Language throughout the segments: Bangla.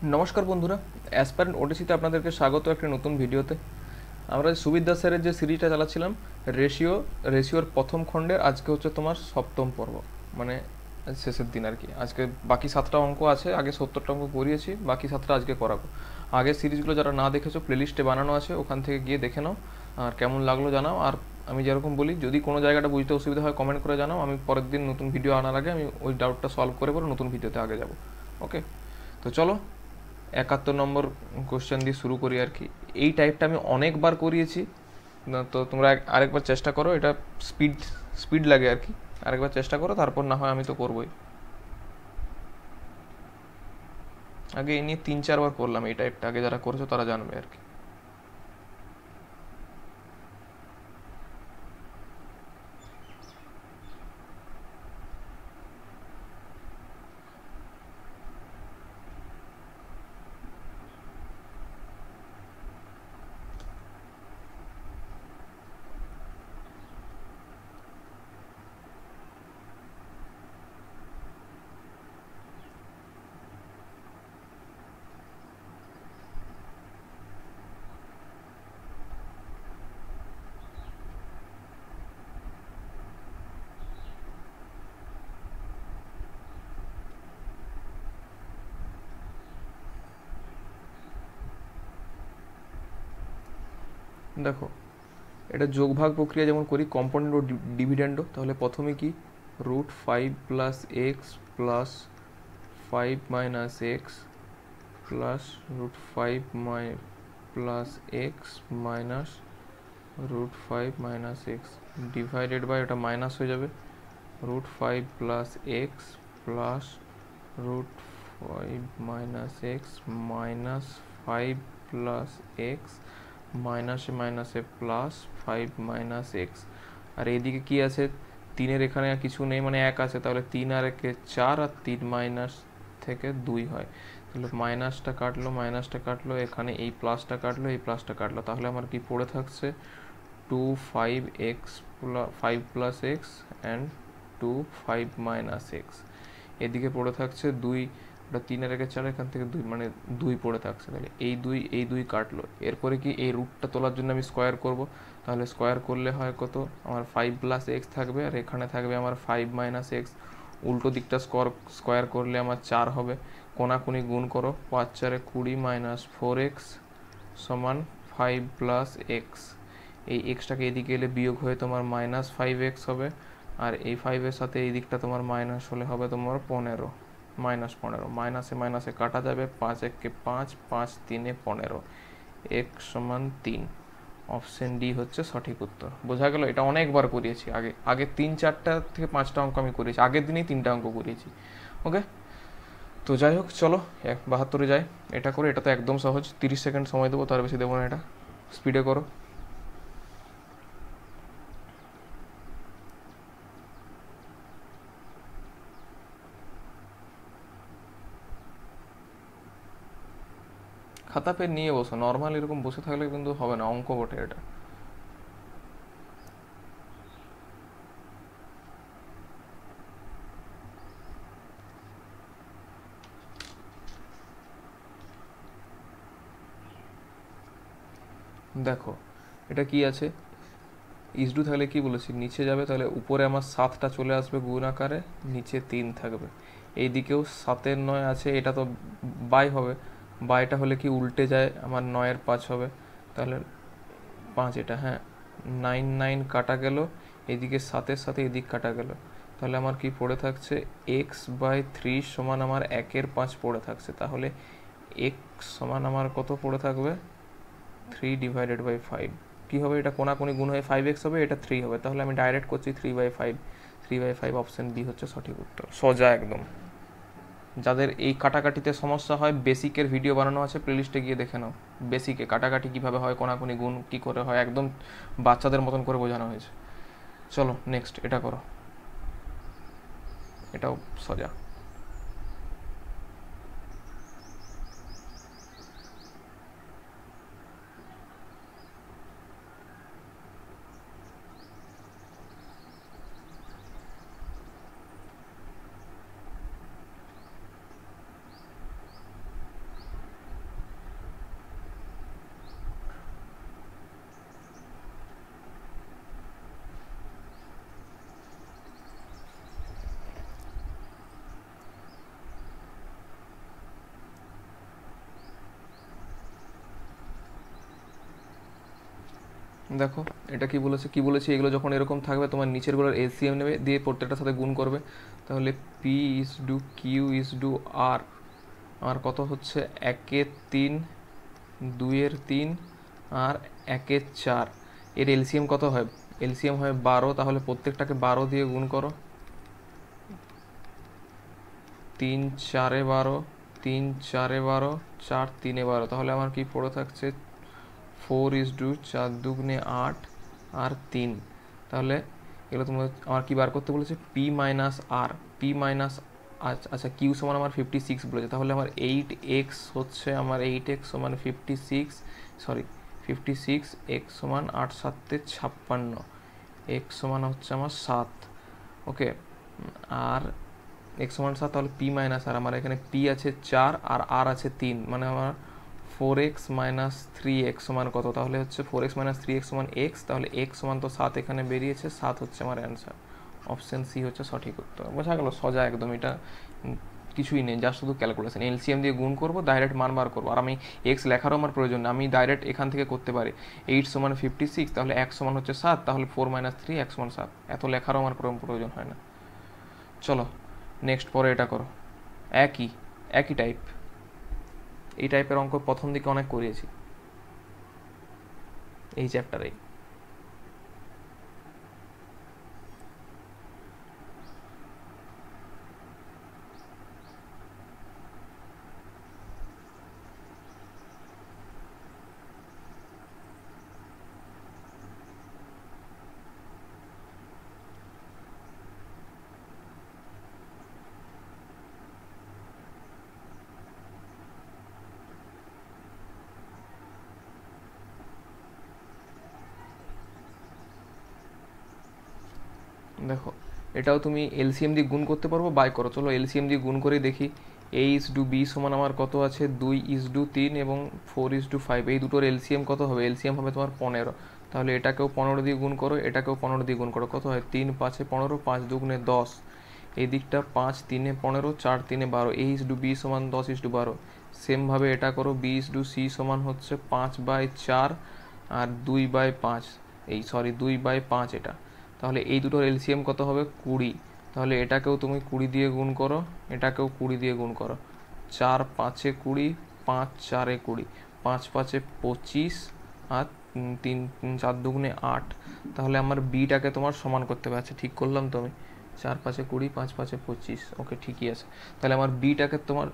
নমস্কার বন্ধুরা, অ্যাসপারেন্ট ওডিসিতে আপনাদেরকে স্বাগত একটি নতুন ভিডিওতে। আমরা সুবিদ দাস স্যারের যে সিরিজটা চালাচ্ছিলাম রেশিওর প্রথম খণ্ডের আজকে হচ্ছে তোমার সপ্তম পর্ব, মানে শেষের দিন আর কি। আজকে বাকি 7টা অঙ্ক আছে, আগে 70টা অঙ্ক করিয়েছি, বাকি 7টা আজকে করাবো। আগের সিরিজগুলো যারা না দেখেছো প্লেলিস্টে বানানো আছে, ওখান থেকে গিয়ে দেখে নাও। আর কেমন লাগলো জানাও। আর আমি যেরকম বলি, যদি কোনো জায়গাটা বুঝতে অসুবিধা হয় কমেন্ট করে জানাও, আমি পরের দিন নতুন ভিডিও আনার আগে আমি ওই ডাউটটা সলভ করে পরে নতুন ভিডিওতে আগে যাব। ওকে, তো চলো 71 নম্বর কোশ্চেন দিয়ে শুরু করি আর কি। এই টাইপটা আমি অনেকবার করিয়েছি না, তো তোমরা আরেকবার চেষ্টা করো। এটা স্পিড স্পিড লাগে আর কি। আরেকবার চেষ্টা করো, তারপর না হয় আমি তো করবোই। আগে এই নিয়ে 3-4 বার করলাম এই টাইপটা, আগে যারা করেছো তারা জানবে আর কি। দেখো, এটা যোগভাগ প্রক্রিয়া যেমন করি, কম্পোনেন্ট ও ডিভিডেন্ডও, তাহলে প্রথমে কি √5 + x plus 5 - x plus √5 + x minus √5 - x divided by, ওটা মাইনাস হয়ে যাবে, √5 + x plus √5 - x minus 5 + x মাইনাসে মাইনাসে প্লাস 5 - x। আর এইদিকে কি আছে, 3-এর এখানে আর কিছু নেই, মানে 1 আছে, তাহলে 3 আর 1 4, আর 3 মাইনাস থেকে 2 হয়। তাহলে মাইনাসটা কাটলো, এখানে এই প্লাসটা কাটলো, এই প্লাসটা কাটলো, তাহলে আমার কি পড়ে থাকছে 5 অ্যান্ড 5 - x। এদিকে পড়ে থাকছে 2, ওটা 3 আর 1 4, এখান থেকে 2, মানে 2 পড়ে থাকছে। তাহলে এই দুই কাটলো। এরপরে কি এই রুটটা তোলার জন্য আমি স্কোয়ার করব। তাহলে স্কোয়ার করলে হয় কত, আমার 5 + x থাকবে, আর এখানে থাকবে আমার 5 - x। উল্টো দিকটা স্কোয়ার করলে আমার 4 হবে। কোনাকুনি গুণ করো, 5 × 4 = 20 মাইনাস 4x সমান 5 + x। এই এক্সটাকে এদিকে এলে বিয়োগ হয়ে তোমার -5x হবে। আর এই 5-এর সাথে এই দিকটা তোমার মাইনাস হলে হবে তোমার 15, -15। মাইনাসে মাইনাসে কাটা যাবে, 5 × 1 = 5, 5×3 = 15, x সমান 3। অপশন ডি হচ্ছে সঠিক উত্তর। বোঝা গেল? এটা অনেকবার করিয়েছি, আগে আগে 3-4টা থেকে 5টা অঙ্ক আমি করিয়েছি, আগের দিনেই 3টা অঙ্ক করিয়েছি। ওকে, তো যাই হোক, চলো 72-এ যাই। এটা করে, এটা তো একদম সহজ, 30 সেকেন্ড সময় দেবো, তার বেশি দেবো না। এটা স্পিডে করো। খাতা পেন নিয়ে বসো, নর্মাল এরকম বসে থাকলে কিন্তু হবে না, অঙ্ক বটে এটা। দেখো, এটা কি আছে, ইসডু থাকলে কি বলেছি, নিচে যাবে, তাহলে উপরে আমার 7টা চলে আসবে গুণ আকারে, নিচে 3 থাকবে। এই দিকেও 7-এর 9 আছে, এটা তো বাই হবে। বাইটা হলে কি উল্টে যায়, আমার 9-এর 5 হবে, তাহলে 5 এটা, হ্যাঁ। 9 কাটা গেল, এদিকে 7-এর সাথে এদিক কাটা গেল, তাহলে আমার কি পড়ে থাকছে x/3 সমান আমার 1-এর 5 পড়ে থাকছে। তাহলে x সমান আমার কত পড়ে থাকবে, 3/5। কী হবে, এটা কোনাকুনি গুণ হয়ে 5x হবে, এটা 3 হবে, তাহলে আমি ডাইরেক্ট করছি 3/5। 3/5 অপশন বি হচ্ছে সঠিক উত্তর, সোজা একদম। যাদের এই কাটাকাটিতে সমস্যা হয়, বেসিকের ভিডিও বানানো আছে, প্লেলিস্টে গিয়ে দেখে নাও। বেসিকে কাটাকাটি কীভাবে হয়, কোনাকুনি গুণ কী করে হয়, একদম বাচ্চাদের মতন করে বোঝানো হয়েছে। চলো নেক্সট, এটা করো, এটাও সোজা। দেখো এটা কি বলেছে, এগুলো যখন এরকম থাকবে তোমার নিচেরগুলোর এলসিএম নেবে, দিয়ে প্রত্যেকটার সাথে গুণ করবে। তাহলে P is to Q is to R, আর কত হচ্ছে 1-3, 2-3 আর 1-4। এর এলসিএম কত হয়? এলসিএম হয় 12, তাহলে প্রত্যেকটাকে 12 দিয়ে গুণ করো। 3-4-12, 3-4-12, 4-3-12, তাহলে আমার কি পড়ে থাকছে 4:4 আর 3। তাহলে এগুলো তোমার আমার কি বার করতে বলেছে? পি মাইনাস আর, পি মাইনাস, আচ্ছা কিউ সমান আমার 56 বলেছে, তাহলে আমার 8x হচ্ছে আমার 8x সমান 56, সরি 56, এক্স সমান 8-7-56, এক্স সমান হচ্ছে আমার 7। ওকে, আর এক্স সমান 7, তাহলে পি মাইনাস আর, আমার এখানে পি আছে 4 আর আছে 3, মানে আমার 4x মাইনাস 3x সমান কত? তাহলে হচ্ছে 4x মাইনাস 3x সমান x, তাহলে x সমান তো 7 এখানে বেরিয়েছে, 7 হচ্ছে আমার অ্যান্সার। অপশান সি হচ্ছে সঠিক উত্তর। বোঝা গেল? সোজা একদম, এটা কিছুই নেই, যা শুধু ক্যালকুলেশন। এলসিএম দিয়ে গুণ করবো, ডাইরেক্ট মান বার করবো, আর আমি এক্স লেখারও আমার প্রয়োজন নেই, আমি ডাইরেক্ট এখান থেকে করতে পারি। 8 সমান 56, তাহলে এক সমান হচ্ছে 7, তাহলে 4 মাইনাস 3 এক সমান 7, এত লেখারও আমার প্রয়োজন হয় না। চলো নেক্সট, পরে এটা করো। একই একই টাইপ, এই টাইপের অঙ্ক প্রথম দিকে অনেক করিয়েছি এই চ্যাপ্টারেই। দেখো এটাও তুমি এলসিএম দিয়ে গুণ করতে পারবো, বাই করো। চলো এলসিএম দিয়ে গুণ করে দেখি। a/b সমান আমার কত আছে? 2:3 এবং 4:5, এই দুটোর এলসিএম কত হবে? এলসিএম হবে তোমার 15, তাহলে এটাকেও 15 দিয়ে গুণ করো, এটাকেও 15 দিয়ে গুণ করো, কত হয়? 3-5-15, 5-2-10, এই দিকটা 5-3-15, 4-3-12, a/b সমান 10:12। সেমভাবে এটা করো, b/c সমান হচ্ছে 5/4 আর 2/5, এই সরি 2/5 এটা, তাহলে এই দুটোর এলসিএম কত হবে? 20, তাহলে এটাকেও তুমি 20 দিয়ে গুণ করো, এটাকেও 20 দিয়ে গুণ করো, 4-5-20, 5-4-20, 5-5-25 আর 3-4-8, তাহলে আমার বিটাকে তোমার সমান করতে হবে। আচ্ছা ঠিক করলাম তো আমি? 4-5-20, 5-5-25, ওকে ঠিকই আছে। তাহলে আমার বিটাকে তোমার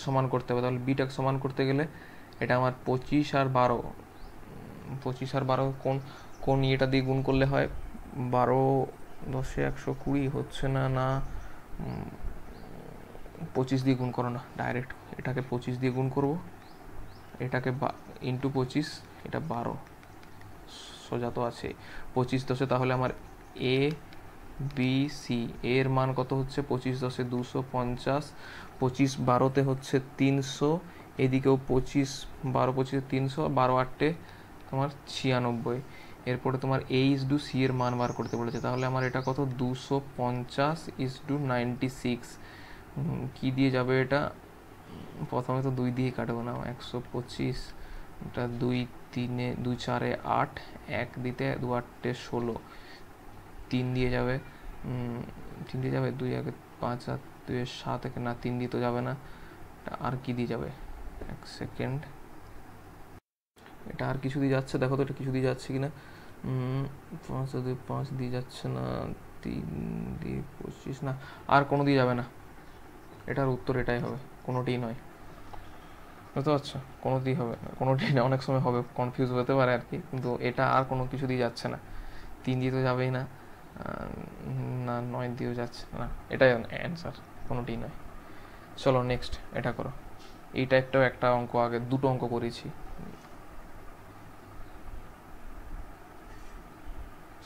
সমান করতে হবে, তাহলে বিটাকে সমান করতে গেলে এটা আমার 25 আর 12, 25 আর 12 কোন কোন ইয়েটা দিয়ে গুণ করলে হয়? 12-10-120 হচ্ছে না, না 25 দিয়ে গুণ করো না, ডাইরেক্ট এটাকে 25 দিয়ে গুণ করবো, এটাকে ইন্টু 25, এটা 12, সোজা তো আছে 25-10, তাহলে আমার এ বি সি এর মান কত হচ্ছে? 25-10 250, 25-12 হচ্ছে 300, এদিকেও 25-12-25 300, 12-8 তোমার 96। এরপরে তোমার a/c এর মান বার করতে বলেছে, তাহলে আমার এটা কত? 250:96, কি দিয়ে যাবে এটা? প্রথমে তো 2 দিয়ে কাটবো না, 125, এটা 2-4-8, 1 দিতে 2-8-16, 3 দিয়ে যাবে, 3 দিয়ে যাবে, 2-1-5 আর 2-7, না 3 দিয়ে তো যাবে না, আর কি দিয়ে যাবে? 1 সেকেন্ড, এটা আর কিছু দিয়ে যাচ্ছে, দেখো তো এটা কিছু দিয়ে যাচ্ছে কিনা। 5 দিয়ে যাচ্ছে না, 3 দিয়ে 25, না আর কোনো দিয়ে যাবে না, এটার উত্তর এটাই হবে, কোনোটিই নয়। বুঝতে পারছো? কোনোটিই হবে না, কোনোটিই না, অনেক সময় হবে, কনফিউজ হতে পারে আর কি, কিন্তু এটা আর কোনো কিছু দিয়ে যাচ্ছে না, 3 দিয়ে তো যাবেই না, না 9 দিয়েও যাচ্ছে না, এটাই অ্যান্সার, কোনোটিই নয়। চলো নেক্সট এটা করো। এই টাইপটাও একটা অঙ্ক, আগে দুটো অঙ্ক করেছি,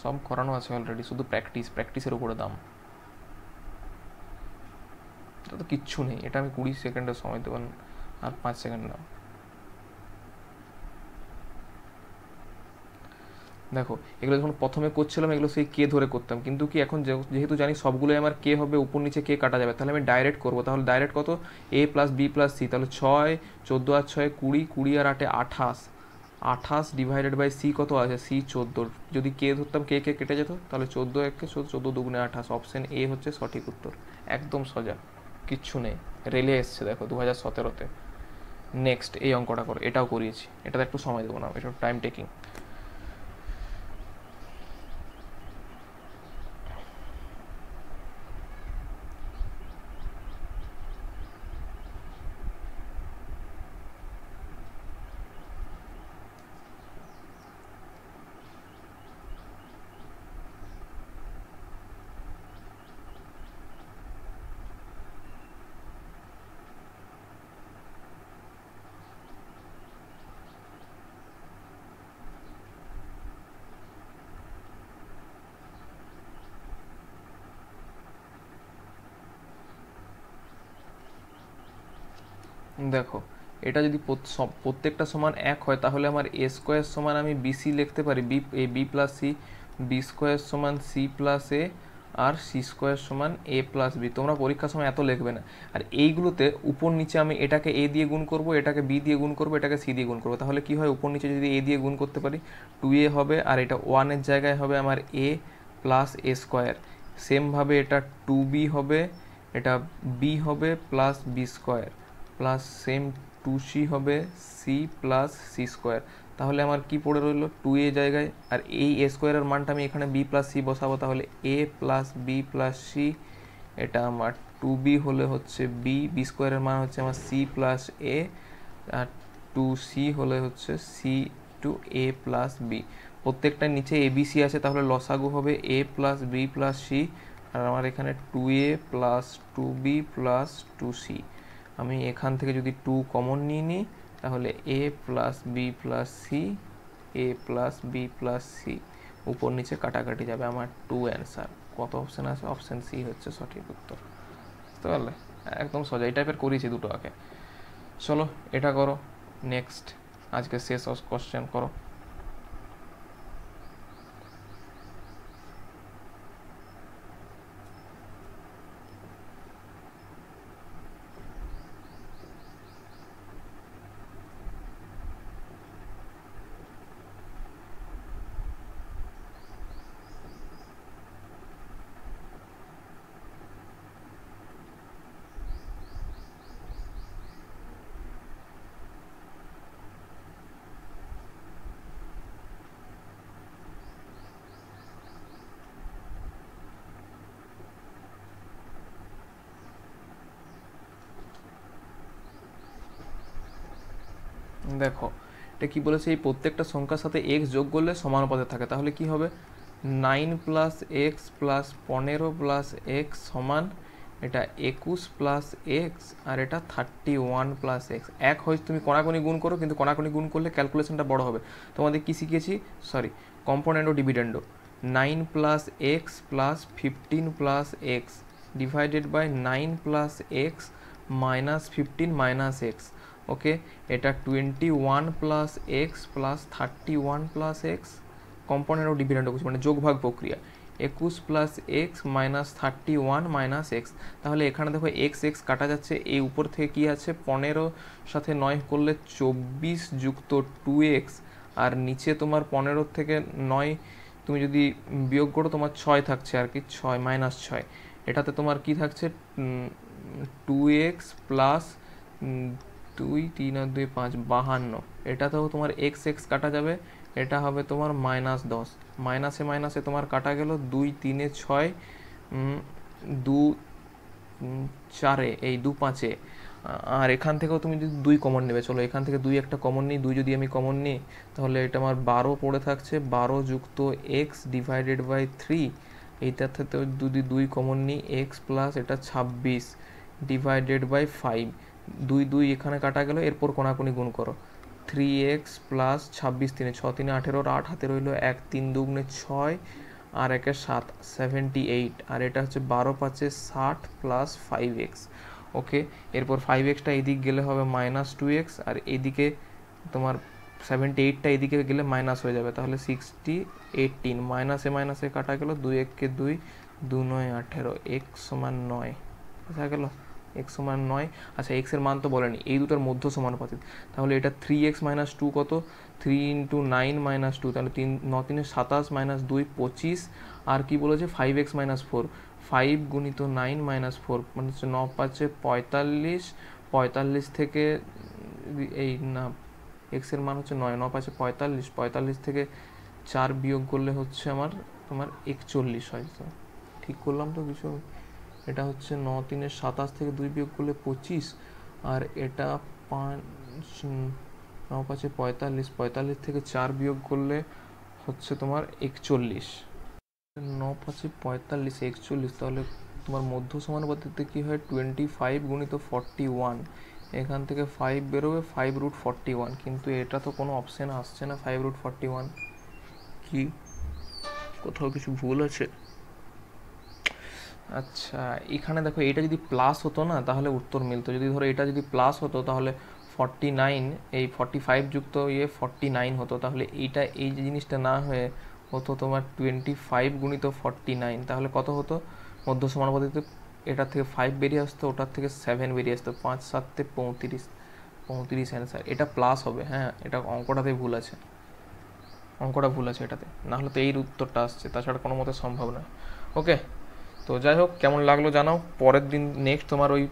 সব করানো আছে অলরেডি, শুধু প্র্যাকটিসের উপরে দাম। এটা তো কিচ্ছু নেই, এটা আমি 20 সেকেন্ডের সময় দেবেন, আর 5 সেকেন্ড দাও। দেখো এগুলো যখন প্রথমে করছিলাম এগুলো সেই কে ধরে করতাম, কিন্তু কি এখন যেহেতু জানি সবগুলোই আমার কে হবে, উপর নিচে কে কাটা যাবে, তাহলে আমি ডাইরেক্ট করবো। তাহলে ডাইরেক্ট কত? a+b+c, তাহলে 6, 14 আর 6 20, 20 আর 8 28, 28 ডিভাইডেড বাই সি কত আছে, সি 14, যদি কে ধরতাম কে কে কেটে যেত, তাহলে 14 একে 14 দুগুণে 28, অপশন এ হচ্ছে সঠিক উত্তর। একদম সোজা, কিচ্ছু নেই, রেলে এসছে দেখো 2017-তে। নেক্সট এই অঙ্কটা করো, এটাও করিয়েছি, এটাতে একটু সময় দেবো না, এটা টাইম টেকিং। দেখো এটা যদি প্রত্যেকটা সমান 1 হয়, তাহলে আমার এ স্কোয়ার সমান আমি বিসি লিখতে পারি, B plus C, B square সমান সি প্লাস এ, আর সি স্কোয়ার সমান এ প্লাস বি। তোমরা পরীক্ষার সময় এত লিখবে না। আর এইগুলোতে উপর নিচে আমি এটাকে এ দিয়ে গুণ করব, এটাকে বি দিয়ে গুণ করব, এটাকে সি দিয়ে গুণ করবো, তাহলে কি হয়, উপর নিচে যদি এ দিয়ে গুণ করতে পারি 2a হবে, আর এটা 1-এর জায়গায় হবে আমার এ প্লাস এ স্কোয়ার। সেমভাবে এটা 2b হবে, এটা বি হবে plus B square, plus same 2c হবে সি প্লাস সি স্কোয়ার। তাহলে আমার কি পড়ে রইল, 2a জায়গায়, আর এই এ স্কোয়ারের মানটা আমি এখানে বি প্লাস সি বসাবো, তাহলে এ প্লাস বি প্লাস সি, এটা আমার 2b হলে হচ্ছে বি, বি স্কোয়ারের মান হচ্ছে আমার C plus A, R 2c হলে হচ্ছে সি টু এ প্লাস বি। প্রত্যেকটার নিচে এ বি সি আছে, তাহলে লসাগু হবে এ প্লাস বি প্লাস সি, আর আমার এখানে 2a plus 2b plus 2c। আমি এখান থেকে যদি 2 কমন নিয়ে নিই, তাহলে এ প্লাস বি প্লাস সি, এ প্লাস বি প্লাস সি, উপর নিচে কাটাকাটি যাবে, আমার 2 অ্যান্সার। কত অপশান আছে, অপশান সি হচ্ছে সঠিক উত্তর। বুঝতে পারলে, একদম সোজা, এই টাইপের করেছি দুটো আগে। চলো এটা করো, নেক্সট আজকে শেষ কোশ্চেন করো। দেখো এটা কি বলেছে, এই প্রত্যেকটা সংখ্যার সাথে এক্স যোগ করলে সমানুপাতে থাকে, তাহলে কি হবে, 9 plus X plus 15 plus x সমান এটা 21 প্লাস এক্স, আর এটা 31 প্লাস এক্স। এক হয় তুমি কণাকণি গুণ করো, কিন্তু কণাকণি গুণ করলে ক্যালকুলেশনটা বড় হবে। তোমাদের কি শিখিয়েছি, সরি, কম্পোনেন্ট ও dividendo. 9 plus X plus 15 plus X divided by 9 plus X minus 15 minus X. Okay, এটা 21 plus X plus 31 plus X, componendo ও ডিভিডেন্ড করছি, মানে যোগভাগ প্রক্রিয়া। 21 plus X minus 31 minus X. তাহলে এখানে দেখো এক্স এক্স কাটা যাচ্ছে, এই উপর থেকে কি আছে, 15 সাথে 9 করলে 24 যুক্ত 2x, আর নিচে তোমার 15 থেকে 9 তুমি যদি বিয়োগ করো তোমার 6 থাকছে আর কি, 6 মাইনাস 6। এটাতে তোমার কি থাকছে, 2x প্লাস 2 3 আর 2 5 52। এটাতেও তোমার এক্স এক্স কাটা যাবে, এটা হবে তোমার -10, মাইনাসে মাইনাসে তোমার কাটা গেল, 2 3 6, 2 4, এই 2 5। আর এখান থেকেও তুমি যদি 2 কমন নেবে, চলো এখান থেকে 2 একটা কমন নিই, 2 যদি আমি কমন নিই, তাহলে এটা আমার 12 পড়ে থাকছে, 12 যুক্ত এক্স ডিভাইডেড বাই 3। এইটার থেকে যদি 2 কমন নিই, এক্স প্লাস এটা 26 ডিভাইডেড বাই 5। 2 2 এখানে কাটা গেল, এরপর কোনাকুনি গুণ করো, 3x প্লাস 26 3 6 3 18, 8 হাতে রইল 1, 3 দুগুণে 6, আর 1 7, 78, আর এটা হচ্ছে 12 5 60 প্লাস 5x। ওকে, এরপর 5xটা এদিক গেলে হবে -2x, আর এইদিকে তোমার 78টা এদিকে গেলে মাইনাস হয়ে যাবে, তাহলে 60 18, মাইনাসে মাইনাসে কাটা গেল, 2 1 কে 2, 2 9 18, x সমান 9। বোঝা গেল, এক্স সমান 9। আচ্ছা এক্সের মান তো বলেনি, এই দুটোর মধ্য সমানুপাতিক, তাহলে এটা 3x মাইনাস 2 কত, 3 ইন্টু 9 মাইনাস 2, তাহলে 9 3 27 মাইনাস 2 25, আর কি বলেছে 5x মাইনাস 4, 5 গুণিত 9 মাইনাস 4 মানে হচ্ছে 9 5 45, 45 থেকে এই না এক্সের মান হচ্ছে 9, 9 5 45, 45 থেকে 4 বিয়োগ করলে হচ্ছে আমার তোমার 41 হয়। তো ঠিক করলাম তো কিছু? এটা হচ্ছে 9 3 27 থেকে 2 বিয়োগ করলে 25, আর এটা 5 9 5 45, 45 থেকে 4 বিয়োগ করলে হচ্ছে তোমার 41, 9 5 45 41, তাহলে তোমার মধ্য সমানুপাতিকতে কী হয় 25 গুণিত 41, এখান থেকে 5 বেরোবে 5√41, কিন্তু এটা তো কোনো অপশান আসছে না 5√41, কি কোথাও কিছু ভুল আছে? আচ্ছা এখানে দেখো এটা যদি প্লাস হতো না তাহলে উত্তর মিলতো, যদি ধরো এটা যদি প্লাস হতো তাহলে 49 এই 45 যুক্ত 49 হতো, তাহলে এইটা এই যে জিনিসটা না হয়ে হতো তোমার 25 গুণিত 49, তাহলে কত হতো মধ্য সমানুপাতিতে, এটার থেকে 5 বেরিয়ে আসতো, ওটার থেকে 7 বেরিয়ে আসতো, 5 7 35, 35 অ্যান্সার। এটা প্লাস হবে, হ্যাঁ এটা অঙ্কটাতে ভুল আছে, অঙ্কটা ভুল আছে এটাতে, না হলে তো এই উত্তরটা আসছে, তাছাড়া কোনো মতে সম্ভব নয়। ওকে, তো যাই হোক কেমন লাগলো জানাও। পরের দিন নেক্সট তোমার ওই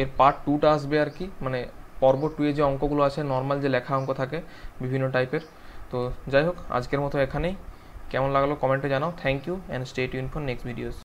এর পার্ট 2টা আসবে আর কি, মানে পর্ব 2 এ যে অঙ্কগুলো আছে নর্মাল যে লেখা অঙ্ক থাকে বিভিন্ন টাইপের। তো যাই হোক আজকের মতো এখানেই, কেমন লাগলো কমেন্টে জানাও। Thank you and stay tune for next videos.